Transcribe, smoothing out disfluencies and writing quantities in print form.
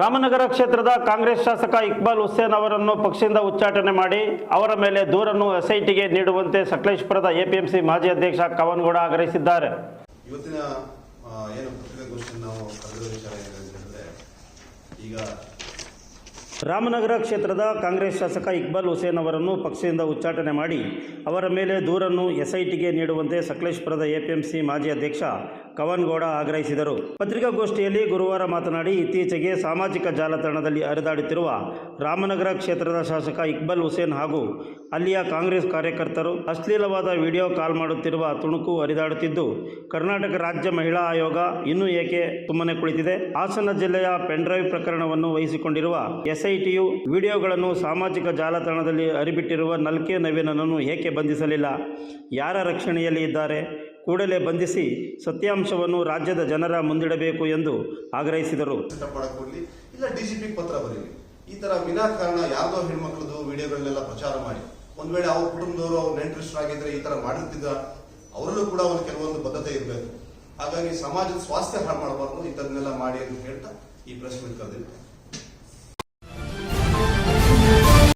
ರಾಮನಗರ ಕ್ಷೇತ್ರದ ಕಾಂಗ್ರೆಸ್ ಶಾಸಕ ಇಕ್ಬಾಲ್ ಹುಸೇನ್ ಅವರನ್ನು ಪಕ್ಷದಿಂದ ಉಚ್ಚಾಟನೆ ಮಾಡಿ ಅವರ ಮೇಲೆ ದೂರನ್ನು ಎಸ್ಐಟಿಗೆ ನೀಡುವಂತೆ ಸಕಲೇಶಪುರದ ಎಪಿಎಂಸಿ ಮಾಜಿ ಅಧ್ಯಕ್ಷ ಕವನಗೌಡ ಆಗ್ರಹಿಸಿದ್ದಾರೆ. ಇವತ್ತಿನ ಏನು ಪತ್ರಿಕಾಗೋಷ್ಠಿಯನ್ನು ನಾವು ಕರೆದ ವಿಚಾರ ಏನಿದೆ ಅಂತ ಹೇಳಿದ್ರೆ, ಈಗ ರಾಮನಗರ ಕ್ಷೇತ್ರದ ಕಾಂಗ್ರೆಸ್ ಶಾಸಕ ಇಕ್ಬಾಲ್ ಹುಸೇನ್ ಅವರನ್ನು ಪಕ್ಷದಿಂದ ಉಚ್ಚಾಟನೆ ಮಾಡಿ ಅವರ ಮೇಲೆ ದೂರನ್ನು ಎಸ್ಐಟಿಗೆ ನೀಡುವಂತೆ ಸಕಲೇಶಪುರದ ಎಪಿಎಂಸಿ ಮಾಜಿ ಅಧ್ಯಕ್ಷ ಕವನಗೌಡ ಆಗ್ರಹಿಸಿದರು. ಪತ್ರಿಕಾಗೋಷ್ಠಿಯಲ್ಲಿ ಗುರುವಾರ ಮಾತನಾಡಿ, ಇತ್ತೀಚೆಗೆ ಸಾಮಾಜಿಕ ಜಾಲತಾಣದಲ್ಲಿ ಹರಿದಾಡುತ್ತಿರುವ ರಾಮನಗರ ಕ್ಷೇತ್ರದ ಶಾಸಕ ಇಕ್ಬಾಲ್ ಹುಸೇನ್ ಹಾಗೂ ಅಲ್ಲಿಯ ಕಾಂಗ್ರೆಸ್ ಕಾರ್ಯಕರ್ತರು ಅಶ್ಲೀಲವಾದ ವಿಡಿಯೋ ಕಾಲ್ ಮಾಡುತ್ತಿರುವ ತುಣುಕು ಹರಿದಾಡುತ್ತಿದ್ದು, ಕರ್ನಾಟಕ ರಾಜ್ಯ ಮಹಿಳಾ ಆಯೋಗ ಇನ್ನೂ ಏಕೆ ಸುಮ್ಮನೆ ಕುಳಿತಿದೆ? ಹಾಸನ ಜಿಲ್ಲೆಯ ಪೆನ್ಡ್ರೈವ್ ಪ್ರಕರಣವನ್ನು ವಹಿಸಿಕೊಂಡಿರುವ ಎಸ್ಐಟಿಯು ವಿಡಿಯೋಗಳನ್ನು ಸಾಮಾಜಿಕ ಜಾಲತಾಣದಲ್ಲಿ ಹರಿಬಿಟ್ಟಿರುವ ನಲ್ಕೆ ನವೀನನನ್ನು ಏಕೆ ಬಂಧಿಸಲಿಲ್ಲ? ಯಾರ ರಕ್ಷಣೆಯಲ್ಲಿ ಇದ್ದಾರೆ? ಕೂಡಲೇ ಬಂಧಿಸಿ ಸತ್ಯಾಂಶವನ್ನು ರಾಜ್ಯದ ಜನರ ಮುಂದಿಡಬೇಕು ಎಂದು ಆಗ್ರಹಿಸಿದರು. ಇಲ್ಲ ಡಿಜಿಪಿ ಪತ್ರ ಬರೀಲಿ, ಈ ತರ ವಿನಾಕಾರಣ ಯಾವ್ದೋ ಹೆಣ್ಮಕ್ಳದು ವಿಡಿಯೋಗಳನ್ನೆಲ್ಲ ಪ್ರಚಾರ ಮಾಡಿ, ಒಂದ್ ವೇಳೆ ಅವ್ರ ಕುಟುಂಬದವರು ಅವ್ರ ನೆಂಟರಿಷ್ಟರಾಗಿದ್ರೆ ಈ ತರ ಮಾಡಿರ್ತಿದ್ದ, ಅವರಲ್ಲೂ ಕೂಡ ಒಂದು ಕೆಲವೊಂದು ಬದ್ಧತೆ ಇರಬೇಕು. ಹಾಗಾಗಿ ಸಮಾಜದ ಸ್ವಾಸ್ಥ್ಯ ಹಾಳು ಮಾಡಬಾರ್ದು, ಈ ತರನ್ನೆಲ್ಲ ಮಾಡಿ ಅಂತ ಹೇಳ್ತಾ ಈ ಪ್ರೆಸ್ ಮೀಟ್ ಕರೆದಿದ್ದೆ.